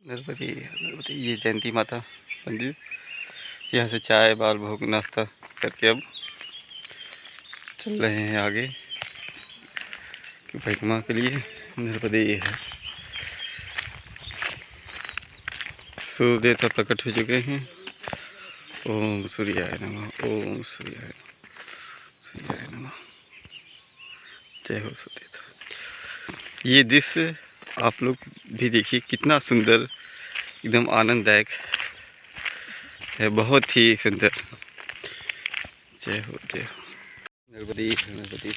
नर्मदी नर्मदी ये जयंती माता मंदिर। यहाँ से चाय बाल भोग नाश्ता करके अब चल रहे हैं आगे कि परिक्रमा के लिए। नर्मदी ये है, सूर्य देवता प्रकट हो चुके हैं। ओम सूर्याय नमः, ओम सूर्याय सूर्याय नमः। जय हो सूर्य देवता। ये दृश्य आप लोग भी देखिए, कितना सुंदर, एकदम आनंददायक है, बहुत ही सुंदर। जय हो जय हो। नर्मदी नर्मदी।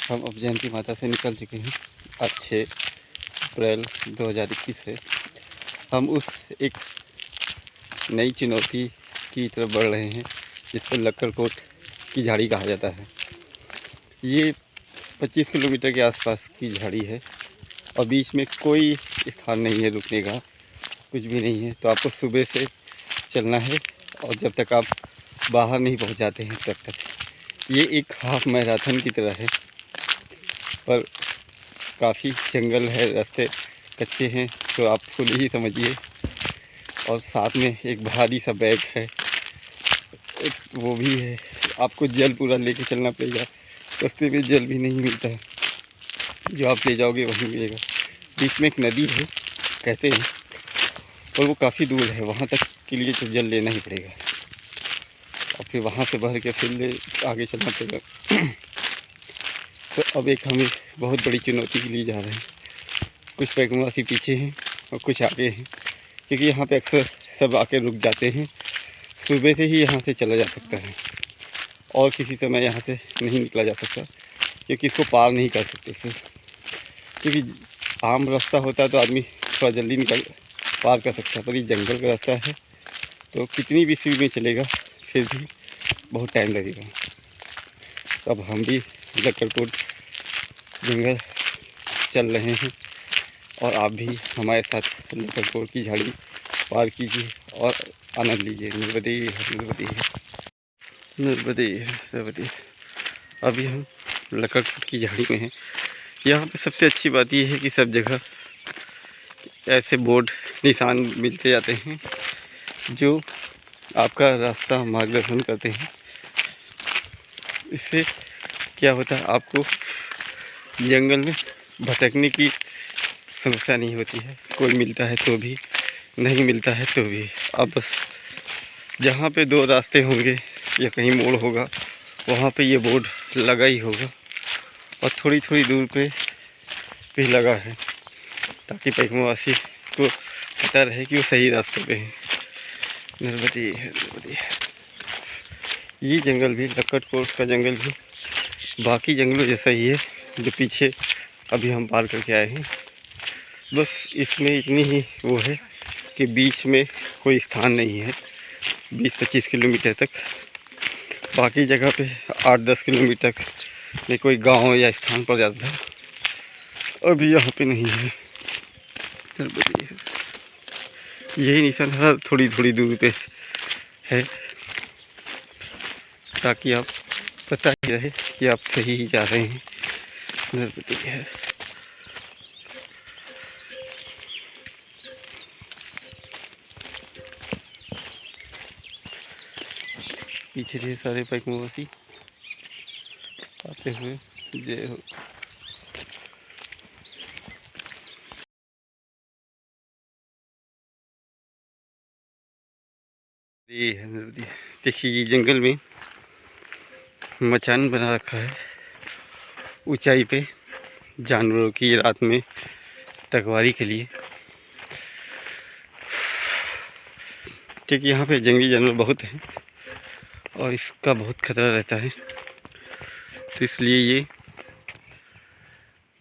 हम अब जयंती माता से निकल चुके हैं। आज 6 अप्रैल 2021 है। हम उस एक नई चुनौती की तरफ बढ़ रहे हैं जिसको लक्कड़कोट की झाड़ी कहा जाता है। ये 25 किलोमीटर के आसपास की झाड़ी है और बीच में कोई स्थान नहीं है रुकने का, कुछ भी नहीं है। तो आपको सुबह से चलना है और जब तक आप बाहर नहीं पहुंच जाते हैं तब तक। ये एक हाफ मैराथन की तरह है, पर काफ़ी जंगल है, रास्ते कच्चे हैं, तो आप खुद ही समझिए। और साथ में एक भारी सा बैग है, वो भी है। आपको जल पूरा लेके चलना पड़ेगा, रास्ते में जल भी नहीं मिलता है, जो आप ले जाओगे वही मिलेगा। बीच में एक नदी है कहते हैं, और वो काफ़ी दूर है, वहाँ तक के लिए तो जल लेना ही पड़ेगा और फिर वहाँ से भर के फिर आगे चलना पड़ेगा। तो अब एक हमें बहुत बड़ी चुनौती के लिए जा रहे हैं। कुछ पैगम्बरवासी पीछे हैं और कुछ आगे हैं, क्योंकि यहाँ पे अक्सर सब आके रुक जाते हैं। सुबह से ही यहाँ से चला जा सकता है और किसी समय यहाँ से नहीं निकला जा सकता, क्योंकि इसको पार नहीं कर सकते फिर। क्योंकि आम रास्ता होता है तो आदमी थोड़ा जल्दी निकल पार कर सकता है, पर ये जंगल का रास्ता है तो कितनी भी स्पीड में चलेगा फिर भी बहुत टाइम लगेगा। तो अब हम भी लक्कड़कोट जंगल चल रहे हैं और आप भी हमारे साथ लक्कड़कोट की झाड़ी पार कीजिए और आनंद लीजिए। नर्मदी नर्मदी नर्मदी नर्मदी। अभी हम लक्कड़कोट की झाड़ी में हैं। यहाँ पे सबसे अच्छी बात यह है कि सब जगह ऐसे बोर्ड निशान मिलते जाते हैं जो आपका रास्ता मार्गदर्शन करते हैं। इससे क्या होता है, आपको जंगल में भटकने की समस्या नहीं होती है। कोई मिलता है तो भी, नहीं मिलता है तो भी। अब बस जहाँ पे 2 रास्ते होंगे या कहीं मोड़ होगा वहाँ पे ये बोर्ड लगा ही होगा, और थोड़ी थोड़ी दूर पे भी लगा है, ताकि पैगम्बरवासी को पता रहे कि वो सही रास्ते पे है। नर्मदी नर्मदी। ये जंगल भी, लक्कड़कोट का जंगल भी बाकी जंगलों जैसा ही है जो पीछे अभी हम पार करके आए हैं। बस इसमें इतनी ही वो है कि बीच में कोई स्थान नहीं है 20-25 किलोमीटर तक। बाकी जगह पे 8-10 किलोमीटर में कोई गांव या स्थान पर जाता है, अभी यहाँ पे नहीं है। यही निशान हर थोड़ी थोड़ी दूर पे है, ताकि आप पता ही रहे कि आप सही ही जा रहे हैं। नर्मदी है। पीछे ढेर सारे पैगम्बरवासी आते हुए। जय हो। ये है नर्मदी। देखिए ये जंगल में मचान बना रखा है ऊंचाई पे, जानवरों की रात में तकवारी के लिए, क्योंकि यहाँ पे जंगली जानवर बहुत हैं और इसका बहुत खतरा रहता है। तो इसलिए ये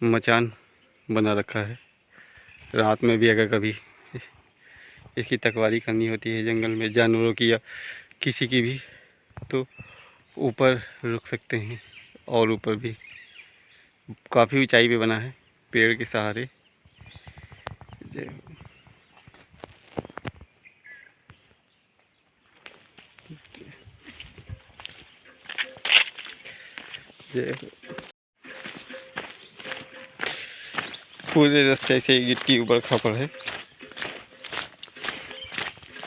मचान बना रखा है। रात में भी अगर कभी इसकी तकवारी करनी होती है जंगल में जानवरों की या किसी की भी, तो ऊपर रुक सकते हैं। और ऊपर भी काफ़ी ऊंचाई पे बना है पेड़ के सहारे। जय जय। पूरे रास्ते से गिट्टी ऊपर खपड़ है।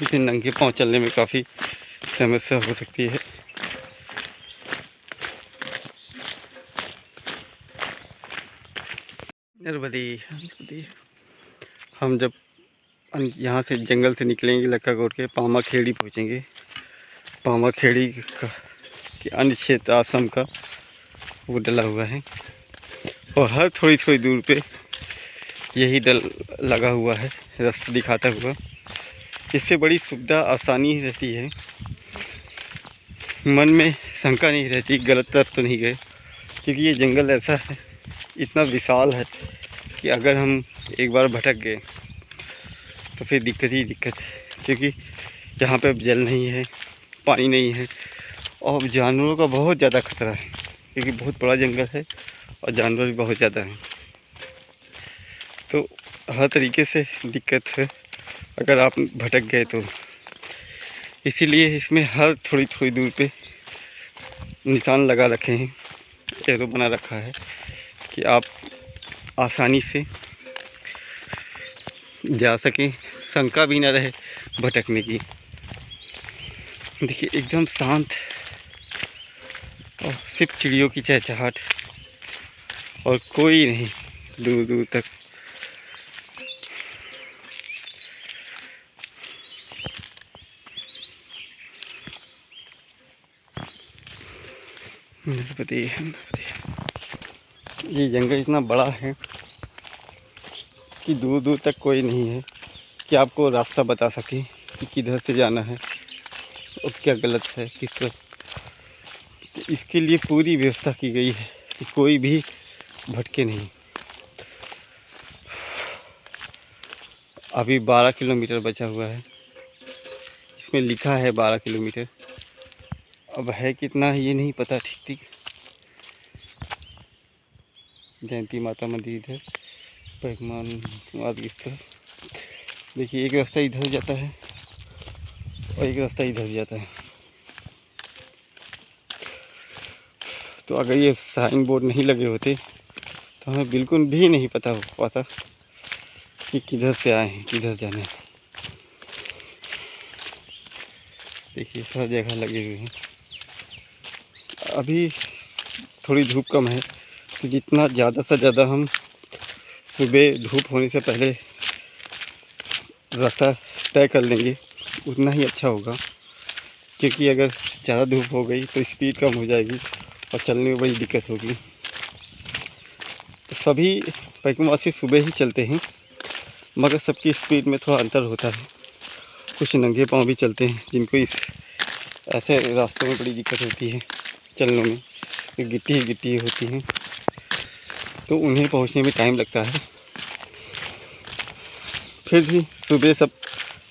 लेकिन नंगे पाँव चलने में काफ़ी समस्या हो सकती है। नर्मदी हम जब यहाँ से जंगल से निकलेंगे लक्का कोट के पामा खेड़ी पहुँचेंगे। पामा खेड़ी के अन्य क्षेत्र आश्रम का वो डला हुआ है और हर थोड़ी थोड़ी दूर पे यही डल लगा हुआ है रास्ता दिखाता हुआ। इससे बड़ी सुविधा आसानी रहती है, मन में शंका नहीं रहती गलत तरफ तो नहीं गए, क्योंकि ये जंगल ऐसा है, इतना विशाल है कि अगर हम एक बार भटक गए तो फिर दिक्कत ही दिक्कत है। क्योंकि यहाँ पे जल नहीं है, पानी नहीं है और जानवरों का बहुत ज़्यादा खतरा है, क्योंकि बहुत बड़ा जंगल है और जानवर भी बहुत ज़्यादा हैं। तो हर तरीके से दिक्कत है अगर आप भटक गए तो। इसीलिए इसमें हर थोड़ी थोड़ी दूर पे निशान लगा रखे हैं, एरो बना रखा है कि आप आसानी से जा सकें, शंका भी ना रहे भटकने की। देखिए एकदम शांत और सिर्फ चिड़ियों की चहचहाट और कोई नहीं दूर दूर तक। ये जंगल इतना बड़ा है कि दूर दूर तक कोई नहीं है कि आपको रास्ता बता सके कि किधर से जाना है और क्या गलत है किस तरफ। तो इसके लिए पूरी व्यवस्था की गई है कि कोई भी भटके नहीं। अभी 12 किलोमीटर बचा हुआ है, इसमें लिखा है 12 किलोमीटर, अब है कितना ये नहीं पता ठीक ठीक। जयंती माता मंदिर इधर, पहलमान मार्ग इस तरफ। देखिए एक रास्ता इधर जाता है और एक रास्ता इधर जाता है। तो अगर ये साइन बोर्ड नहीं लगे होते तो हमें बिल्कुल भी नहीं पता हो पाता कि किधर से आए हैं किधर जाना है। देखिए हर जगह लगे हुए हैं। अभी थोड़ी धूप कम है तो जितना ज़्यादा से ज़्यादा हम सुबह धूप होने से पहले रास्ता तय कर लेंगे उतना ही अच्छा होगा, क्योंकि अगर ज़्यादा धूप हो गई तो स्पीड कम हो जाएगी और चलने में बड़ी दिक्कत होगी। तो सभी पैकमासी सुबह ही चलते हैं, मगर सबकी स्पीड में थोड़ा अंतर होता है। कुछ नंगे पाँव भी चलते हैं जिनको इस ऐसे रास्तों में बड़ी दिक्कत होती है चलने में, गिट्टी ही गिट्टी होती हैं, तो उन्हें पहुंचने में टाइम लगता है। फिर भी सुबह सब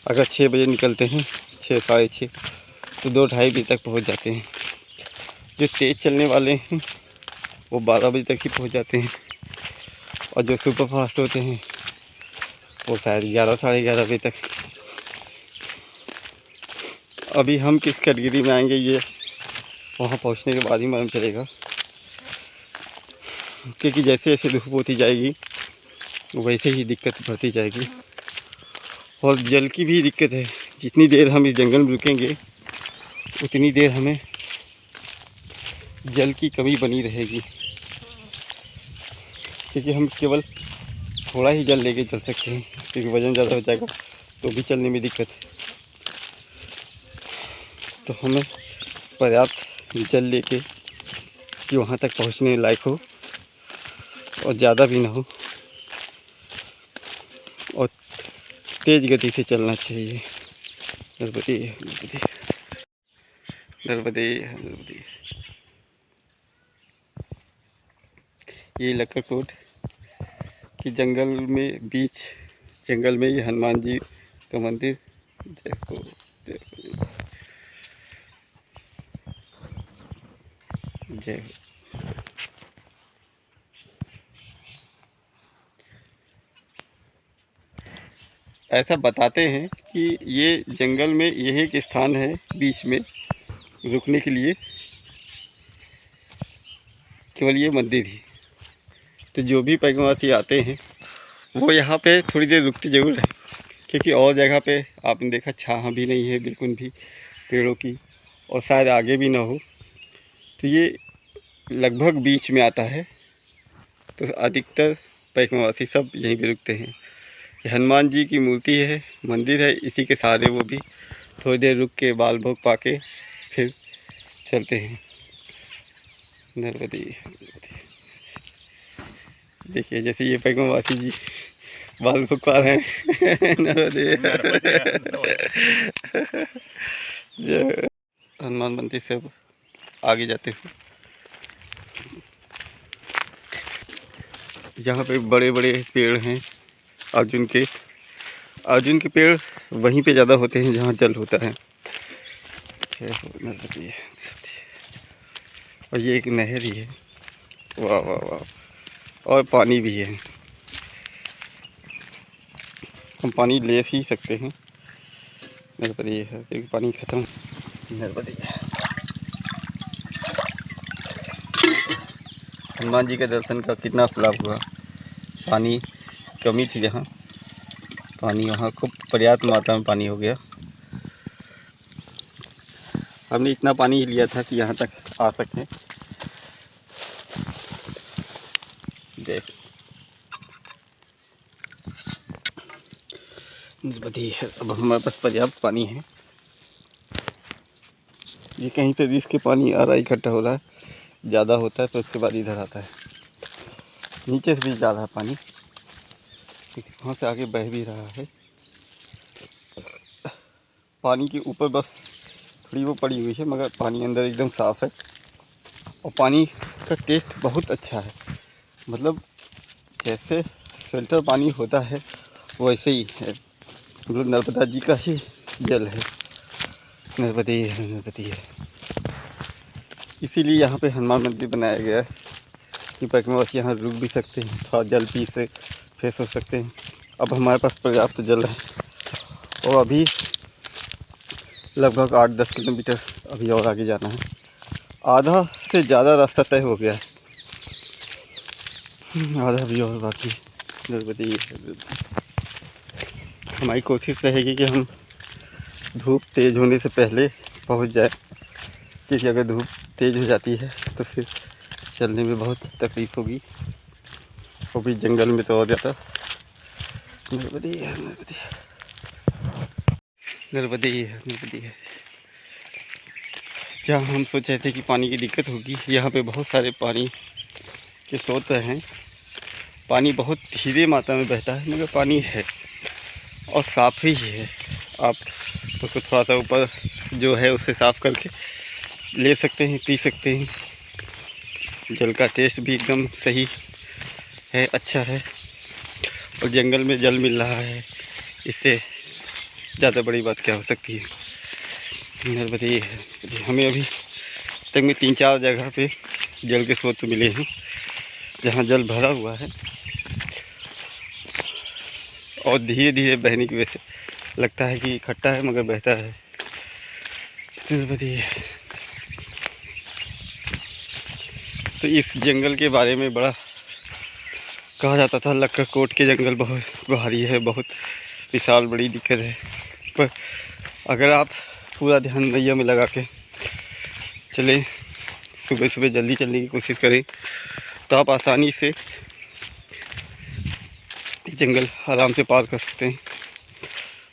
अगर 6 बजे निकलते हैं, 6 साढ़े 6, तो 2 ढाई बजे तक पहुंच जाते हैं। जो तेज़ चलने वाले हैं वो 12 बजे तक ही पहुंच जाते हैं और जो सुपर फास्ट होते हैं वो शायद 11 साढ़े 11 बजे तक। अभी हम किस कैटेगरी में आएंगे ये वहाँ पहुँचने के बाद ही मालूम चलेगा, क्योंकि जैसे जैसे धूप होती जाएगी वैसे ही दिक्कत बढ़ती जाएगी। और जल की भी दिक्कत है, जितनी देर हम इस जंगल में रुकेंगे उतनी देर हमें जल की कमी बनी रहेगी, क्योंकि हम केवल थोड़ा ही जल लेके चल सकते हैं, क्योंकि वज़न ज़्यादा हो जाएगा तो भी चलने में दिक्कत है। तो हमें पर्याप्त जल लेके कि वहाँ तक पहुँचने लायक हो और ज़्यादा भी ना हो और तेज़ गति से चलना चाहिए। नर्मदे नर्मदे नर्मदे नर्मदे। ये लक्का कोट कि जंगल में बीच जंगल में ये हनुमान जी का मंदिर। जय हो जय हो जय हो। ऐसा बताते हैं कि ये जंगल में यही एक स्थान है बीच में रुकने के लिए, केवल ये मंदिर ही। तो जो भी पैगम्बरवासी आते हैं वो यहाँ पे थोड़ी देर रुकते ज़रूर हैं, क्योंकि और जगह पे आपने देखा छाह भी नहीं है बिल्कुल भी पेड़ों की, और शायद आगे भी ना हो। तो ये लगभग बीच में आता है, तो अधिकतर पैकमावासी सब यहीं पे रुकते हैं। ये हनुमान जी की मूर्ति है, मंदिर है, इसी के सहारे वो भी थोड़ी देर रुक के बाल भोग पाके फिर चलते हैं। नर्मदे देखिए, जैसे ये पैकमावासी जी बाल भोग पा रहे हैं। नर्मदे जय हनुमान मंदिर से अब आगे जाते हैं। यहाँ पे बड़े बड़े पेड़ हैं अर्जुन के पेड़ वहीं पे ज़्यादा होते हैं जहाँ जल होता है। और ये एक नहर ही है, वाह वाह वाह, और पानी भी है, हम पानी ले ही सकते हैं। नर्मदे है, एक पानी ख़त्म। नर्मदे हनुमान जी के दर्शन का कितना लाभ हुआ। पानी कमी थी जहाँ, पानी वहाँ खूब पर्याप्त मात्रा में पानी हो गया। हमने इतना पानी ही लिया था कि यहाँ तक आ सकें। देख अब हमारे पास पर्याप्त पानी है। ये कहीं से इसके पानी आ रहा है, इकट्ठा हो रहा है, ज़्यादा होता है तो उसके बाद इधर आता है। नीचे से भी जा रहा है पानी, वहाँ से आगे बह भी रहा है। पानी के ऊपर बस थोड़ी वो पड़ी हुई है, मगर पानी अंदर एकदम साफ़ है। और पानी का टेस्ट बहुत अच्छा है, मतलब जैसे फिल्टर पानी होता है वैसे ही है, मतलब नर्मदा जी का ही जल है। नर्मदे है। इसीलिए यहाँ पे हनुमान मंदिर बनाया गया है कि पैकमावासी यहाँ रुक भी सकते हैं, थोड़ा जल पी से फ्रेश हो सकते हैं। अब हमारे पास पर्याप्त जल है, और अभी लगभग 8-10 किलोमीटर अभी और आगे जाना है। आधा से ज़्यादा रास्ता तय हो गया है, आधा भी और बाकी। नर्मदे हमारी कोशिश रहेगी कि हम धूप तेज़ होने से पहले पहुंच जाए, क्योंकि अगर धूप तेज़ हो जाती है तो फिर चलने में बहुत तकलीफ़ होगी, वो भी जंगल में तो और ज़्यादा। नर्मदे है। जहाँ हम सोच रहे थे कि पानी की दिक्कत होगी, यहाँ पे बहुत सारे पानी के स्रोत हैं। पानी बहुत धीरे मात्रा में बहता है, मगर पानी है और साफ़ ही है। आप उसको थोड़ा सा ऊपर जो है उससे साफ़ करके ले सकते हैं, पी सकते हैं। जल का टेस्ट भी एकदम सही है, अच्छा है, और जंगल में जल मिल रहा है, इससे ज़्यादा बड़ी बात क्या हो सकती है। नर्मदे है। हमें अभी तक में 3-4 जगह पे जल के स्रोत मिले हैं जहाँ जल भरा हुआ है, और धीरे धीरे बहने की वजह से लगता है कि इकट्ठा है मगर बहता है। तो इस जंगल के बारे में बड़ा कहा जाता था, लक्कड़कोट के जंगल बहुत भारी है, बहुत विशाल, बड़ी दिक्कत है। पर अगर आप पूरा ध्यान नैया में लगा के चलें, सुबह सुबह जल्दी चलने की कोशिश करें, तो आप आसानी से जंगल आराम से पार कर सकते हैं।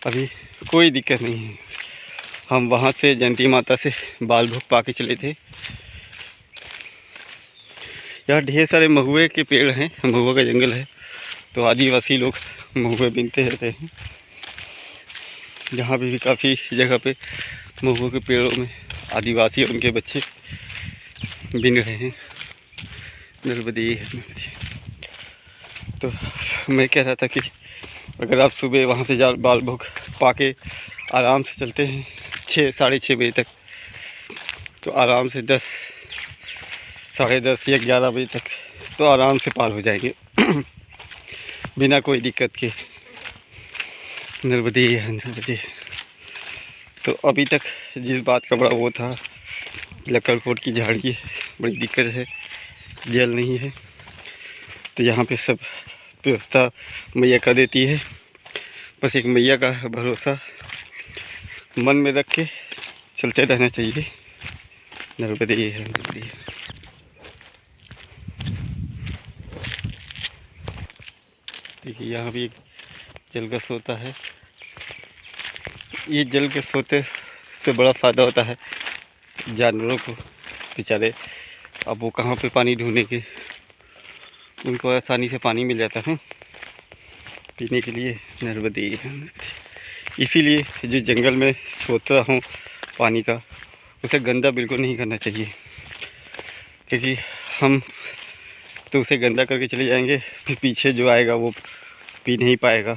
अभी कोई दिक्कत नहीं है। हम वहाँ से जयंती माता से बाल भोग पा के चले थे। यहाँ ढेर सारे महुए के पेड़ हैं, महुआ का जंगल है, तो आदिवासी लोग महुए बीनते रहते हैं। यहाँ पे भी काफ़ी जगह पे महुआ के पेड़ों में आदिवासी और उनके बच्चे बीन रहे हैं। नर्मदे। तो मैं कह रहा था कि अगर आप सुबह वहाँ से बाल भोग पा के आराम से चलते हैं 6-6:30 बजे तक, तो आराम से 10, 10:30 या 11 बजे तक तो आराम से पार हो जाएंगे बिना कोई दिक्कत के। नर्मदे। तो अभी तक जिस बात का बड़ा वो था, लक्कड़कोट की झाड़ी है, बड़ी दिक्कत है, जल नहीं है, तो यहाँ पे सब व्यवस्था मैया कर देती है। बस एक मैया का भरोसा मन में रख के चलते रहना चाहिए। नर्मदे है, नर्मदे है। देखिए यहाँ भी एक जल का सोता है। ये जल के सोते से बड़ा फ़ायदा होता है जानवरों को, बेचारे अब वो कहाँ पे पानी ढूंढेंगे, उनको आसानी से पानी मिल जाता है पीने के लिए। नर्मदे है। इसीलिए जो जंगल में सोता हूँ पानी का, उसे गंदा बिल्कुल नहीं करना चाहिए, क्योंकि हम तो उसे गंदा करके चले जाएंगे, फिर पीछे जो आएगा वो पी नहीं पाएगा,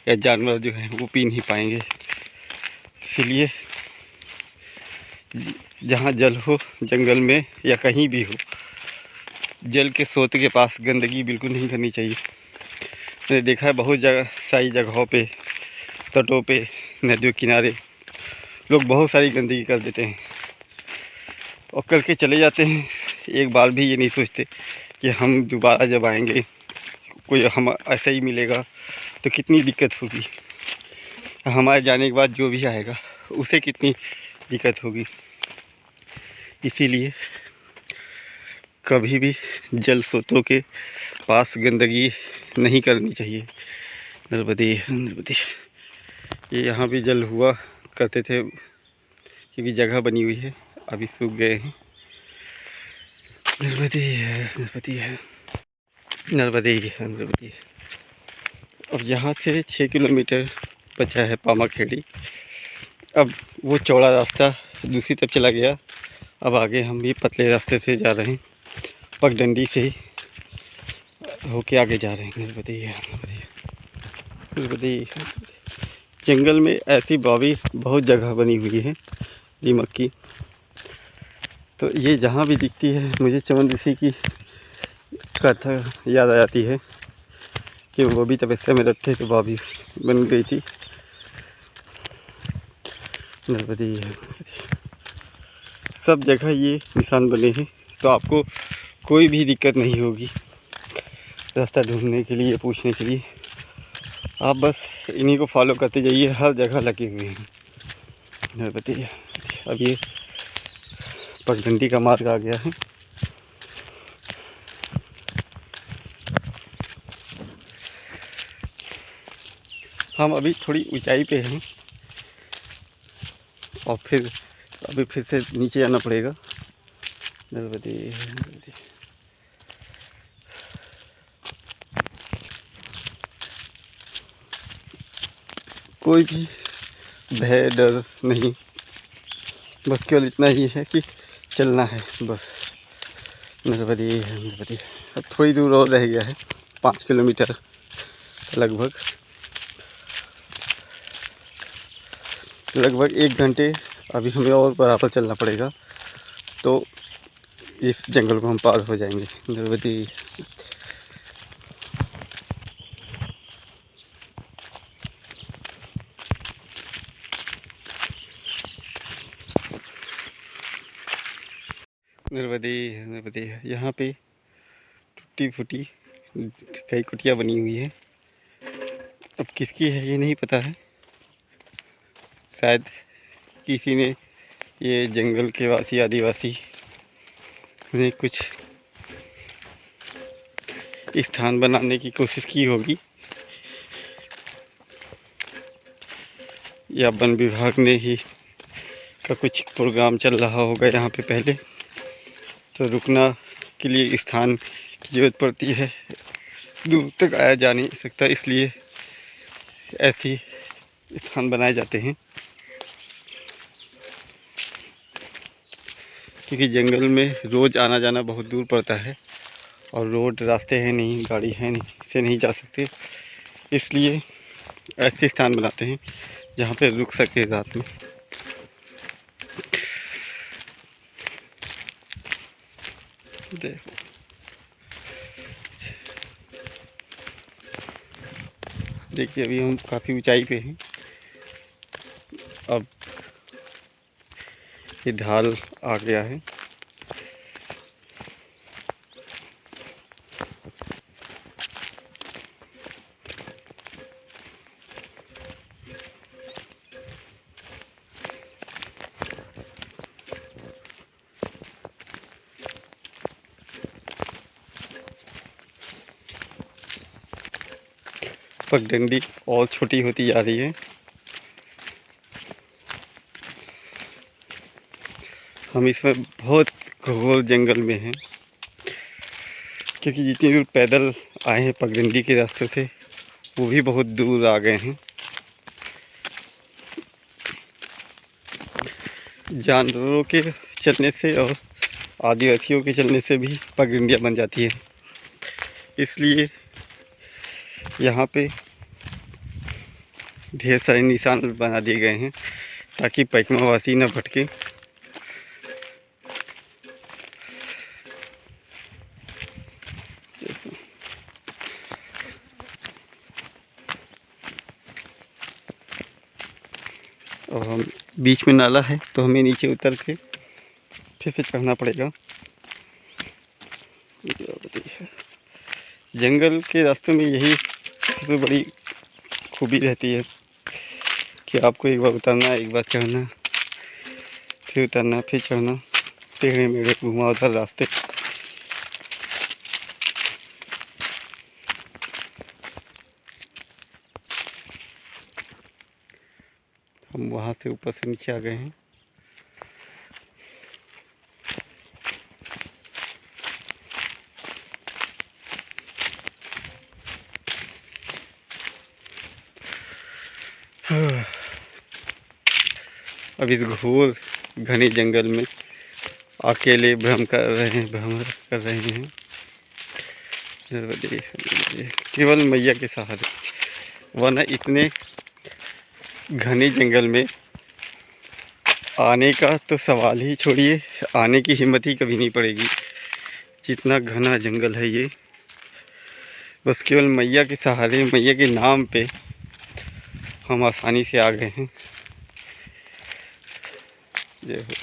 या जानवर जो है वो पी नहीं पाएंगे। इसलिए जहाँ जल हो, जंगल में या कहीं भी हो, जल के स्रोत के पास गंदगी बिल्कुल नहीं करनी चाहिए। मैंने देखा है बहुत जगह, सारी जगहों पे, तटों पे, नदियों किनारे लोग बहुत सारी गंदगी कर देते हैं और करके चले जाते हैं। एक बार भी ये नहीं सोचते कि हम दोबारा जब आएंगे कोई हम ऐसा ही मिलेगा तो कितनी दिक्कत होगी, हमारे जाने के बाद जो भी आएगा उसे कितनी दिक्कत होगी। इसीलिए कभी भी जल स्रोतों के पास गंदगी नहीं करनी चाहिए। नर्मदे नर्मदे। ये यहाँ भी जल हुआ करते थे, क्योंकि जगह बनी हुई है, अभी सूख गए हैं। नर्मदे है, नर्मदे है, नर्मदे है, नर्मदे। अब यहाँ से 6 किलोमीटर बचा है पामाखेड़ी। अब वो चौड़ा रास्ता दूसरी तरफ चला गया, अब आगे हम भी पतले रास्ते से जा रहे हैं, पगडंडी से ही होके आगे जा रहे हैं। नर्मदे नर्मदे नर्मदे। जंगल में ऐसी बावी बहुत जगह बनी हुई है दीमक की, तो ये जहाँ भी दिखती है मुझे चमन ऋषि की कथा याद आ जाती है कि वो भी तपस्या में रखते तो बावी बन गई थी। नर्मदे सब जगह ये निशान बने हैं, तो आपको कोई भी दिक्कत नहीं होगी रास्ता ढूंढने के लिए, पूछने के लिए। आप बस इन्हीं को फॉलो करते जाइए, हर जगह लगे हुए हैं। नर्मदे। अब ये पगडंडी का मार्ग आ गया है। हम अभी थोड़ी ऊंचाई पे हैं और फिर अभी फिर से नीचे आना पड़ेगा। नर्मदे नर्मदे। कोई भी भय डर नहीं, बस केवल इतना ही है कि चलना है बस। नर्मदे नर्मदे। अब थोड़ी दूर और रह गया है, 5 किलोमीटर लगभग 1 घंटे अभी हमें और बराबर चलना पड़ेगा, तो इस जंगल को हम पार हो जाएंगे। नर्मदे। नर्मदे नर्मदे। यहाँ पे टूटी फूटी कई कुटिया बनी हुई है, अब किसकी है ये नहीं पता है, शायद किसी ने, ये जंगल के वासी आदिवासी ने कुछ स्थान बनाने की कोशिश की होगी, या वन विभाग ने ही का कुछ प्रोग्राम चल रहा होगा यहाँ पे पहले, तो रुकना के लिए स्थान की ज़रूरत पड़ती है, दूर तक आया जा नहीं सकता, इसलिए ऐसी स्थान बनाए जाते हैं। क्योंकि जंगल में रोज़ आना जाना बहुत दूर पड़ता है और रोड रास्ते हैं नहीं, गाड़ी है नहीं, इससे नहीं जा सकते, इसलिए ऐसे स्थान बनाते हैं जहाँ पे रुक सके रात में। देखो देखिए अभी हम काफ़ी ऊंचाई पे हैं, अब ये ढाल आ गया है। पगडंडी और छोटी होती जा रही है। हम इसमें बहुत घोर जंगल में हैं, क्योंकि जितनी दूर पैदल आए हैं पगडंडी के रास्ते से, वो भी बहुत दूर आ गए हैं। जानवरों के चलने से और आदिवासियों के चलने से भी पगडंडियाँ बन जाती है। इसलिए यहाँ पे ढेर सारे निशान बना दिए गए हैं ताकि पैकमावासी न भटके। और हम बीच में नाला है तो हमें नीचे उतर के फिर से चढ़ना पड़ेगा। जंगल के रास्तों में यही सबसे बड़ी खूबी रहती है कि आपको एक बार उतरना, एक बार चढ़ना, फिर उतरना, फिर चढ़ना, टेढ़े मेढ़े घुमावदार रास्ते। हम वहाँ से ऊपर से नीचे आ गए हैं। अब इस घोर घने जंगल में अकेले भ्रमण कर रहे हैं केवल मैया के सहारे, वरना इतने घने जंगल में आने का तो सवाल ही छोड़िए, आने की हिम्मत ही कभी नहीं पड़ेगी। जितना घना जंगल है ये, बस केवल मैया के सहारे, मैया के नाम पे हम आसानी से आ गए हैं। देखो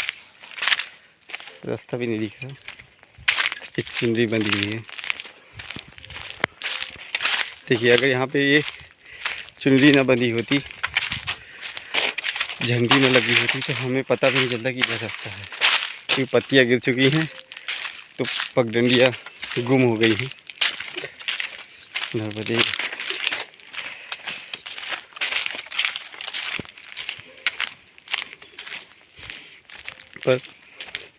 रास्ता भी नहीं दिख रहा, एक चुनरी बंधी हुई है। देखिए, अगर यहाँ पे ये चुनरी ना बंधी होती, झंडी न लगी होती, तो हमें पता भी नहीं चलता कि यह रास्ता है। क्योंकि पत्तियाँ गिर चुकी हैं तो पगडंडियाँ गुम हो गई हैं। नर्मदे पर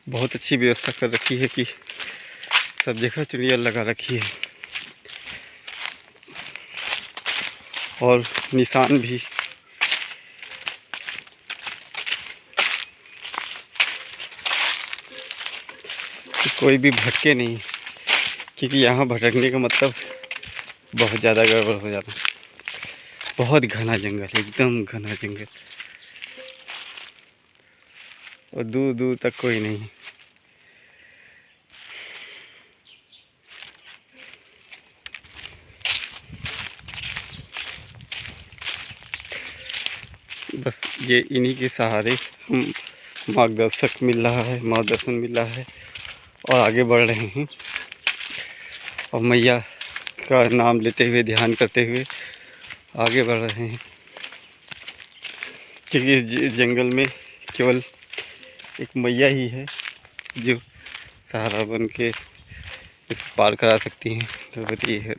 बहुत अच्छी व्यवस्था कर रखी है कि सब जगह चुनिया लगा रखी है और निशान भी। कोई भी भटके नहीं, क्योंकि यहाँ भटकने का मतलब बहुत ज़्यादा गड़बड़ हो जाता। बहुत घना जंगल, एकदम घना जंगल, और दूर दूर तक कोई नहीं। बस ये इन्हीं के सहारे हम मार्गदर्शक मिल रहा है, मार्गदर्शन मिल रहा है और आगे बढ़ रहे हैं। और मैया का नाम लेते हुए, ध्यान करते हुए आगे बढ़ रहे हैं, क्योंकि जंगल में केवल एक मैया ही है जो सहारा बन के इसको पार करा सकती हैं। तो बताइए है।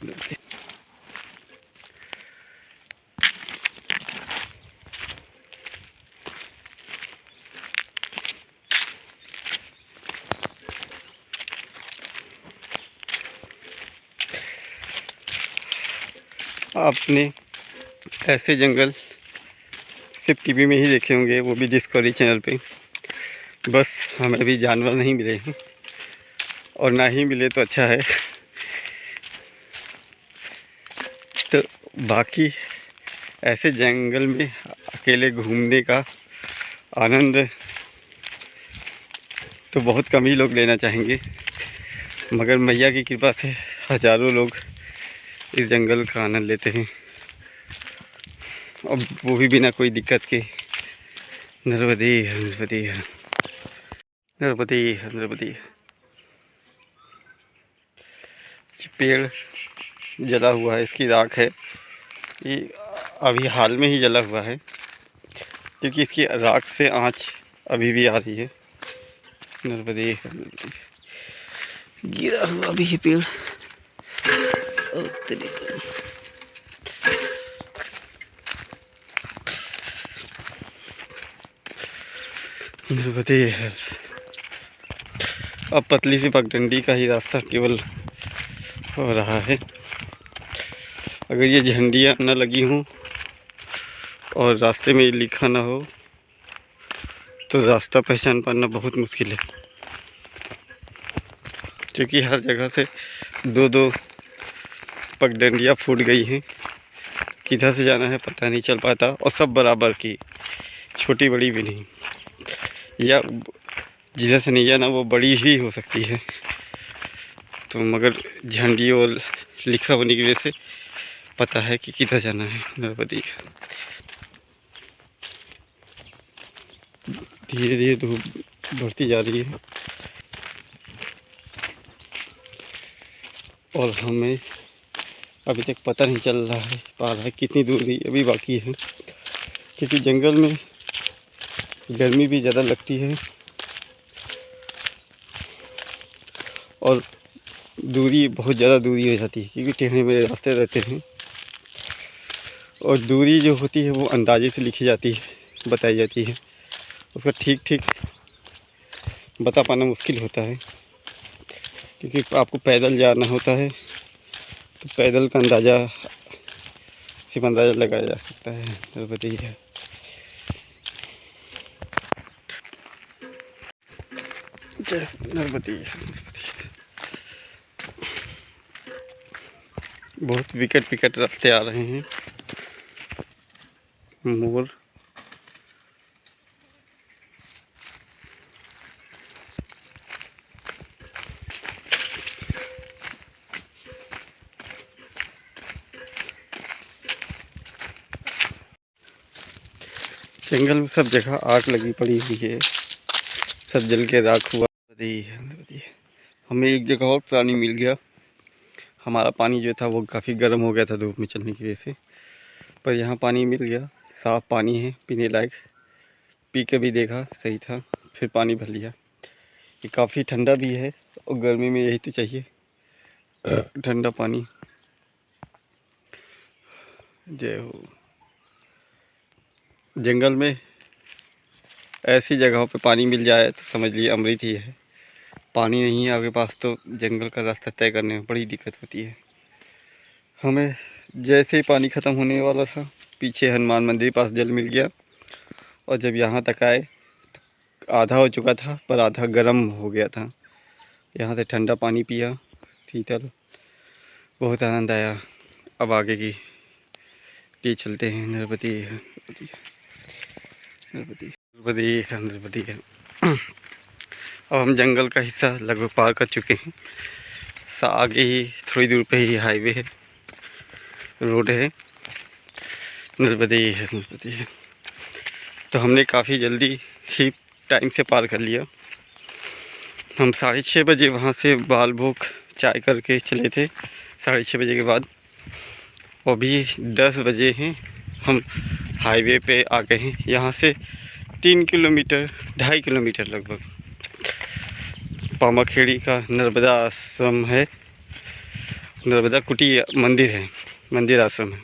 आपने ऐसे जंगल सिर्फ टीवी में ही देखे होंगे, वो भी डिस्कवरी चैनल पे। बस हमें भी जानवर नहीं मिले हैं, और ना ही मिले तो अच्छा है। तो बाकी ऐसे जंगल में अकेले घूमने का आनंद तो बहुत कम ही लोग लेना चाहेंगे, मगर मैया की कृपा से हज़ारों लोग इस जंगल का आनंद लेते हैं, और वो भी बिना कोई दिक्कत के। नर्मदे नर्मदे नर्मदे नर्मदे। पेड़ जला हुआ है, इसकी राख है, ये अभी हाल में ही जला हुआ है, क्योंकि इसकी राख से आँच अभी भी आ रही है। नर्मदे नर्मदे। गिरा हुआ भी है पेड़। नर्मदे है। अब पतली सी पगडंडी का ही रास्ता केवल हो रहा है। अगर ये झंडियाँ न लगी हों और रास्ते में लिखा ना हो तो रास्ता पहचान पाना बहुत मुश्किल है, क्योंकि हर जगह से दो दो पगडंडियाँ फूट गई हैं। किधर से जाना है पता नहीं चल पाता, और सब बराबर की, छोटी बड़ी भी नहीं, या जिधर से नहीं जाना वो बड़ी ही हो सकती है। तो मगर झंडी और लिखा होने की वजह से पता है कि किधर जाना है। नर्मदे धीरे धीरे धूप बढ़ती जा रही है और हमें अभी तक पता नहीं चल रहा है कितनी दूरी अभी बाकी है, क्योंकि जंगल में गर्मी भी ज़्यादा लगती है और दूरी बहुत ज़्यादा दूरी हो जाती है, क्योंकि टेढ़े मेढ़े रास्ते रहते हैं और दूरी जो होती है वो अंदाजे से लिखी जाती है, बताई जाती है। उसका ठीक ठीक बता पाना मुश्किल होता है, क्योंकि आपको पैदल जाना होता है तो पैदल का अंदाज़ा सिर्फ अंदाज़ा लगाया जा सकता है। तो बताइए नर्मदे बहुत विकट विकट रास्ते आ रहे हैं। मोर जंगल में सब जगह आग लगी पड़ी हुई है, सब जल के राख हुआ। हमें एक जगह और पानी मिल गया। हमारा पानी जो था वो काफ़ी गर्म हो गया था धूप में चलने की वजह से, पर यहाँ पानी मिल गया, साफ़ पानी है पीने लायक। पी के भी देखा, सही था, फिर पानी भर लिया। ये काफ़ी ठंडा भी है और गर्मी में यही तो चाहिए, ठंडा पानी। जय हो। जंगल में ऐसी जगहों पे पानी मिल जाए तो समझ लिए अमृत ही है। पानी नहीं है आपके पास तो जंगल का रास्ता तय करने में बड़ी दिक्कत होती है। हमें जैसे ही पानी ख़त्म होने वाला था, पीछे हनुमान मंदिर पास जल मिल गया, और जब यहाँ तक आए तो आधा हो चुका था पर आधा गर्म हो गया था। यहाँ से ठंडा पानी पिया, शीतल, बहुत आनंद आया। अब आगे की लिए चलते हैं। नर्मदे नर्मदे नर्मदे नर्मदे नर्मदे है। अब हम जंगल का हिस्सा लगभग पार कर चुके हैं। आगे ही थोड़ी दूर पे ही हाईवे है, रोड है। नर्मदे है नर्मदे है। तो हमने काफ़ी जल्दी ही टाइम से पार कर लिया। हम 6:30 बजे वहाँ से बाल भोग चाय करके चले थे, 6:30 बजे के बाद। अभी 10 बजे हैं, हम हाईवे पे आ गए हैं। यहाँ से 3 किलोमीटर 2.5 किलोमीटर लगभग पामाखेड़ी का नर्मदा आश्रम है, नर्मदा कुटी मंदिर है, मंदिर आश्रम है।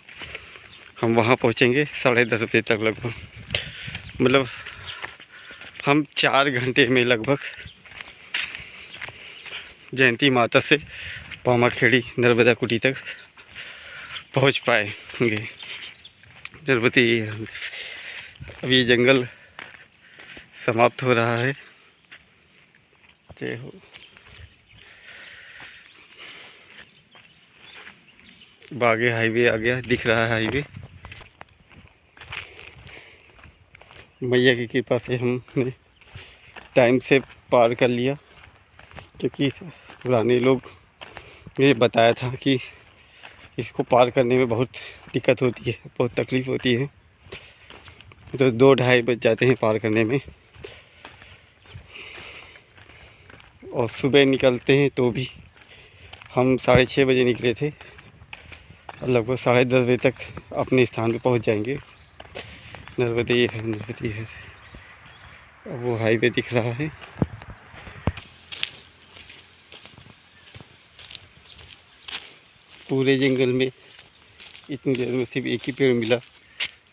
हम वहाँ पहुँचेंगे 10:30 बजे तक लगभग। मतलब हम 4 घंटे में लगभग जयंती माता से पामाखेड़ी नर्मदा कुटी तक पहुँच पाएंगे। नर्मदे। अब ये जंगल समाप्त हो रहा है। जय हो। आगे हाईवे आ गया, दिख रहा है हाईवे। मैया की कृपा से हमने टाइम से पार कर लिया, क्योंकि पुराने लोग ने बताया था कि इसको पार करने में बहुत दिक्कत होती है, बहुत तकलीफ़ होती है। तो 2-2:30 बज जाते हैं पार करने में, और सुबह निकलते हैं तो भी हम 6:30 बजे निकले थे, और लगभग 10:30 बजे तक अपने स्थान पर पहुंच जाएंगे। नर्मदे है नर्मदे है। अब वो हाईवे दिख रहा है। पूरे जंगल में इतनी देर में सिर्फ एक ही पेड़ मिला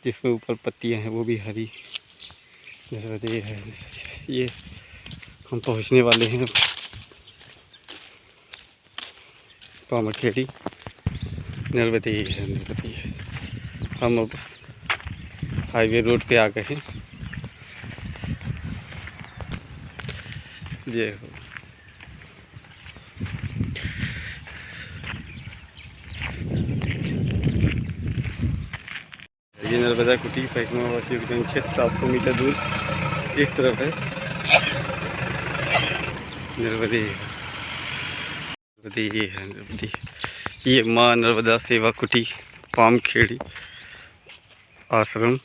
जिसमें ऊपर पत्तियां हैं, वो भी हरी। नर्मदे है। ये हम पहुंचने वाले हैं पामाखेड़ी। नर्मदी है, नर्मदी है। हम अब हाईवे रोड पे आ गए हैं। जय हो। ये नर्मदा कुटी पैकमावासी उद्यान क्षेत्र 700 मीटर दूर इस तरफ है। नर्मदी नर्मदी है, नर्मदी। ये माँ नर्मदा सेवा कुटी पामखेड़ी आश्रम।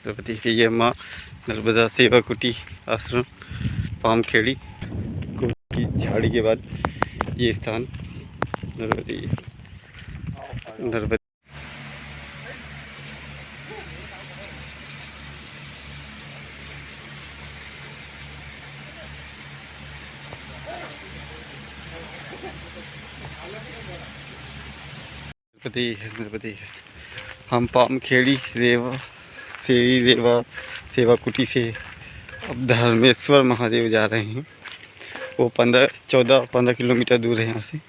नर्मदी की ये माँ नर्मदा सेवा कुटी आश्रम पामखेड़ी की झाड़ी के बाद ये स्थान नर्मदी नर्मदी। नर्मदी है, नर्मदी है। हम पामखेड़ी रेवा सेवा कुटी से अब धर्मेश्वर महादेव जा रहे हैं। वो 15 किलोमीटर दूर है यहाँ से।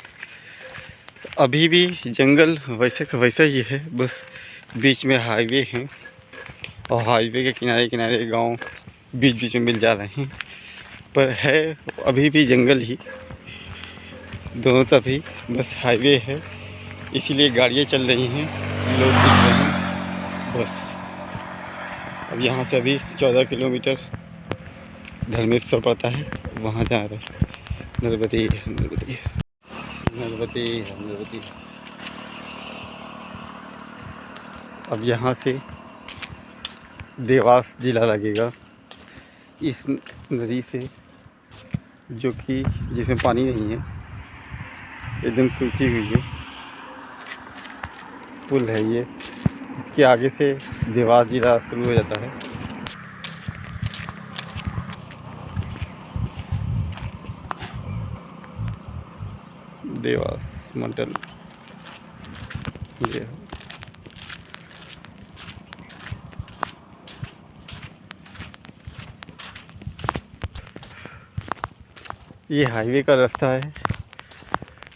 अभी भी जंगल वैसे का वैसा ही है, बस बीच में हाईवे है और हाईवे के किनारे किनारे गांव बीच बीच में मिल जा रहे हैं, पर है अभी भी जंगल ही। दोनों तरफ ही बस हाईवे है, इसीलिए गाड़ियाँ चल रही हैं, लोग दिख रहे हैं बस। अब यहाँ से अभी 14 किलोमीटर धर्मेश्वर पड़ता है, वहाँ जा रहे हैं। नर्मदी नर्मदी नर्मदी नर्मदी। अब यहाँ से देवास जिला लगेगा इस नदी से, जो कि जिसमें पानी नहीं है, एकदम सूखी हुई है। पुल है ये, इसके आगे से देवास जिला शुरू हो जाता है। देवास मंडल ये हाईवे का रास्ता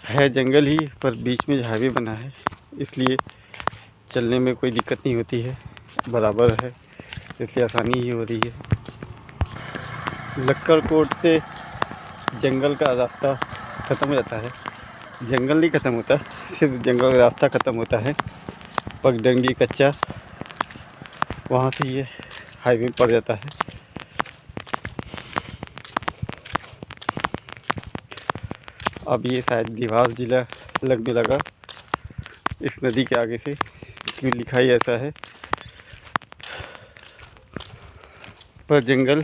है जंगल ही, पर बीच में हाईवे बना है, इसलिए चलने में कोई दिक्कत नहीं होती है, बराबर है, इसलिए आसानी ही हो रही है। लक्कड़कोट से जंगल का रास्ता ख़त्म हो जाता है। जंगल नहीं ख़त्म होता, सिर्फ जंगल का रास्ता ख़त्म होता है। पगडंडी कच्चा, वहाँ से ये हाईवे पड़ जाता है। अब ये शायद देवास जिला लगने लगा इस नदी के आगे से, क्यों लिखा ही ऐसा है, पर जंगल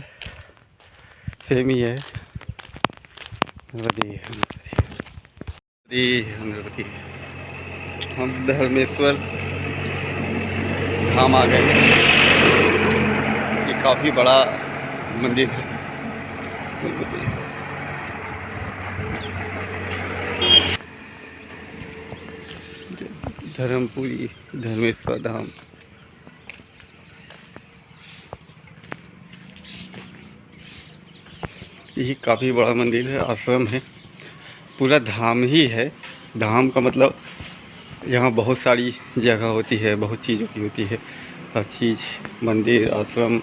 सेम ही है। नर्मदी नर्मदी। हम धर्मेश्वर धाम आ गए हैं। ये काफ़ी बड़ा मंदिर है। धर्मपुरी धर्मेश्वर धाम। ये काफ़ी बड़ा मंदिर है, आश्रम है, पूरा धाम ही है। धाम का मतलब यहाँ बहुत सारी जगह होती है, बहुत चीज़ों की होती है, हर चीज़, मंदिर, आश्रम,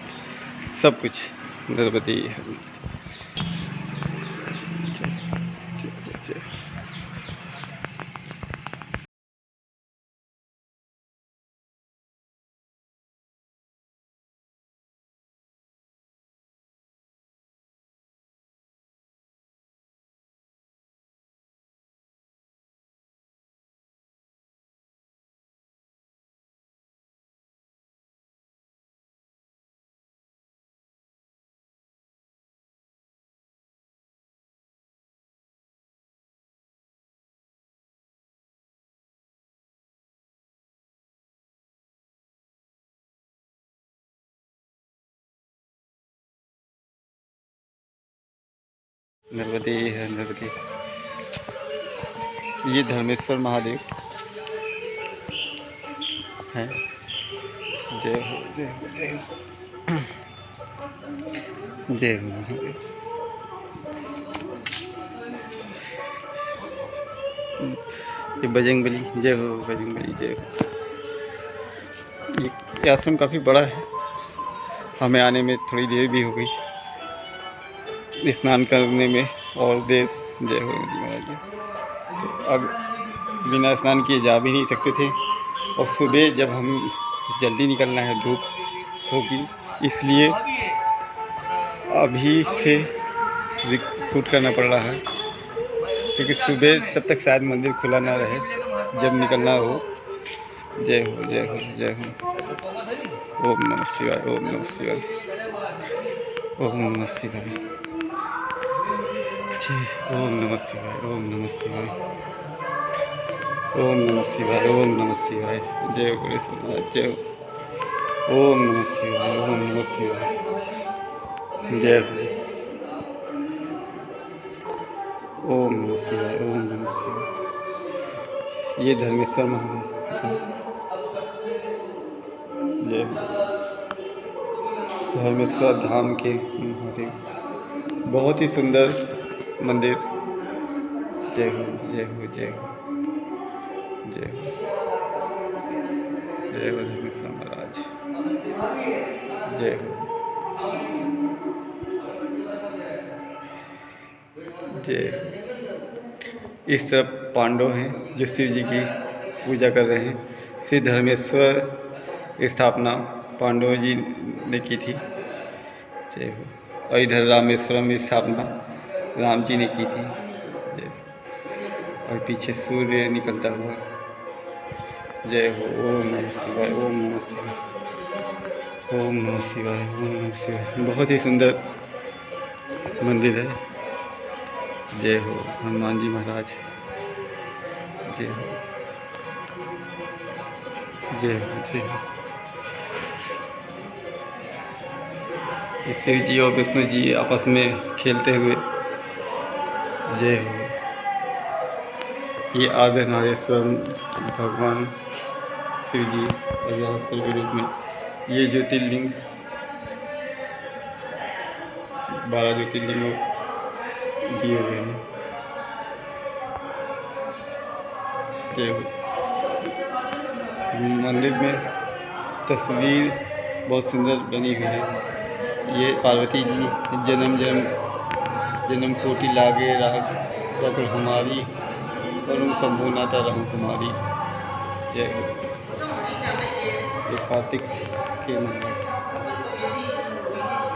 सब कुछ नर्मदी है। नर्मदे है नर्मदे। ये धर्मेश्वर महादेव हैं। जय हो जय हो जय हो जय हो महादेव। ये बजरंगबली, जय हो बजरंगबली जय हो। ये आश्रम काफ़ी बड़ा है, हमें आने में थोड़ी देर भी हो गई, स्नान करने में और देर। जय हो महाराज। तो अब बिना स्नान किए जा भी नहीं सकते थे, और सुबह जब हम जल्दी निकलना है धूप होगी, इसलिए अभी से शूट करना पड़ रहा है, क्योंकि सुबह तब तक शायद मंदिर खुला ना रहे जब निकलना हो। जय हो जय हो जय हो। ओम नमः शिवाय ओम नमः शिवाय ओम नमः शिवाय। ओम नमः शिवाय ओम नमः शिवाय ओम नमः शिवाय ओम नमः शिवाय। जय हो गणेश महाराज जय हो। ओम नमः शिवाय ओम नमः शिवाय जय हो। ओम नमः शिवाय ओम नमः शिवाय। ये धर्मेश्वर महादेव जय हो। धर्मेश्वर धाम के महादेव, बहुत ही सुंदर मंदिर। जय हो जय हो जय हो जय हो जय हो धर्मेश्वर महाराज जय हो जय हो। इस तरफ पांडव हैं जो शिव जी की पूजा कर रहे हैं। श्री धर्मेश्वर स्थापना पांडव जी ने की थी। जय हो। और इधर रामेश्वरम की स्थापना राम जी ने की थी। जय हो। और पीछे सूर्य निकलता हुआ। जय हो। ओम नमः शिवाय ओम नमः शिवाय ओम नमः शिवाय ओम नमः शिवाय। बहुत ही सुंदर मंदिर है। जय हो हनुमान जी महाराज जय हो जय हो जय हो। शिव जी और विष्णु जी आपस में खेलते हुए। जय हो। ये अर्धनारेश्वर भगवान शिव जी अर्धनारेश्वर के रूप में। ये ज्योतिर्लिंग 12 ज्योतिर्लिंगों दिए हुए हैं। जय हो। मंदिर में तस्वीर बहुत सुंदर बनी हुई है। ये पार्वती जी जन्म जन्म कोटि लागे राग रघुर हमारी, वरुण शंभु नाथा रहूं कुमारी। जय हो। ये कार्तिक के महीने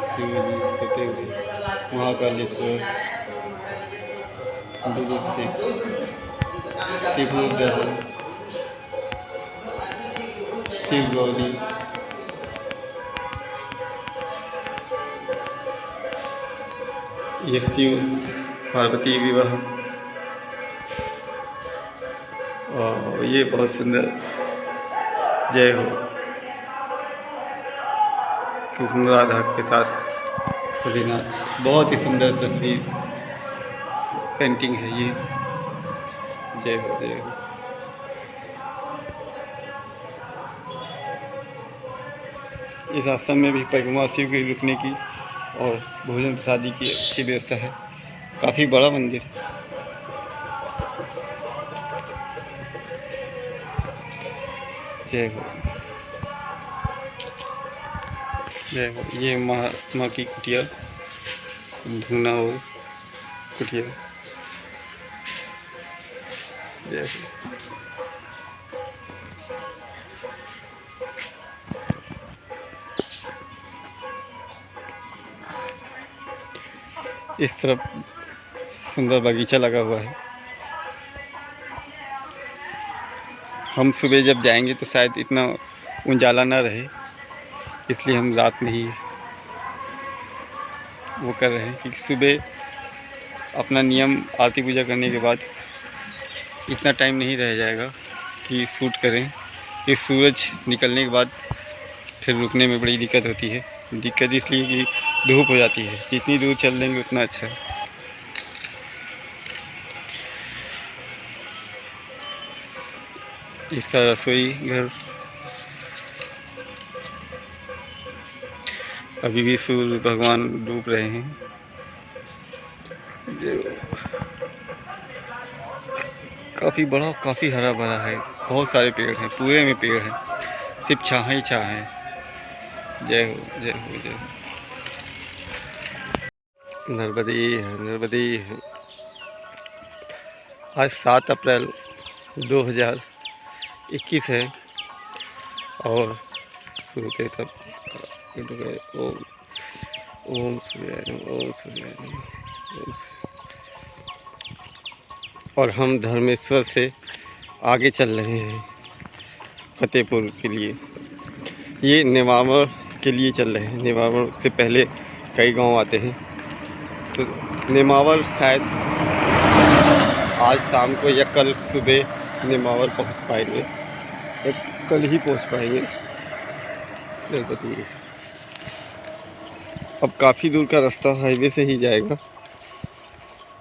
शिव जी सोते हुए महाकालेश्वर विद्युत से त्रिपुर दहन शिव गौरी। ये शिव पार्वती विवाह। और ये बहुत सुंदर। जय हो। कृष्ण राधा के साथ भोलेनाथ। बहुत ही सुंदर तस्वीर पेंटिंग है ये। जय हो जय हो। इस आश्रम में भी परिक्रमा शिव के रुकने की और भोजन प्रसादी की अच्छी व्यवस्था है। काफ़ी बड़ा मंदिर। जय हो जय हो। ये महात्मा की कुटिया, धुना हो कुटिया। जय हो। इस तरफ सुंदर बगीचा लगा हुआ है। हम सुबह जब जाएंगे तो शायद इतना उजाला ना रहे, इसलिए हम रात में ही वो कर रहे हैं, क्योंकि सुबह अपना नियम आरती पूजा करने के बाद इतना टाइम नहीं रह जाएगा कि शूट करें। कि सूरज निकलने के बाद फिर रुकने में बड़ी दिक्कत होती है। दिक्कत इसलिए कि धूप हो जाती है, जितनी दूर चल लेंगे उतना अच्छा है। इसका रसोई घर। अभी भी सूर्य भगवान डूब रहे हैं। काफ़ी बड़ा, काफ़ी हरा भरा है, बहुत सारे पेड़ हैं, पूरे में पेड़ हैं, सिर्फ छाह ही छाह है। जय हो, जय हो, जय हो। नर्मदी है, नर्मदी है। आज 7 अप्रैल 2021 है और सूर्य तक ओम ओम सूर्याय नमः, ओम सूर्याय नमः, और हम धर्मेश्वर से आगे चल रहे हैं फतेहपुर के लिए। ये नेमावर के लिए चल रहे हैं। नेमावर से पहले कई गांव आते हैं, तो नेमावर शायद आज शाम को या कल सुबह नेमावर पहुंच पाएंगे, या कल ही पहुंच पाएंगे। अब काफ़ी दूर का रास्ता हाईवे से ही जाएगा,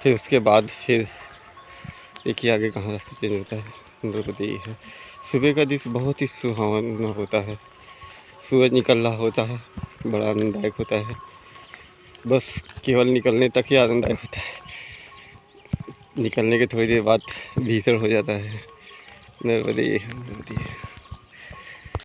फिर उसके बाद फिर देखिए आगे कहाँ रास्ता चेंज होता है। द्रौपदी है। सुबह का दृश्य बहुत ही सुहावना होता है। सूरज निकल रहा होता है, बड़ा आनंददायक होता है। बस केवल निकलने तक ही आनंददायक होता है, निकलने के थोड़ी देर बाद भीषण हो जाता है। नर्मदी है, नर्मदी है।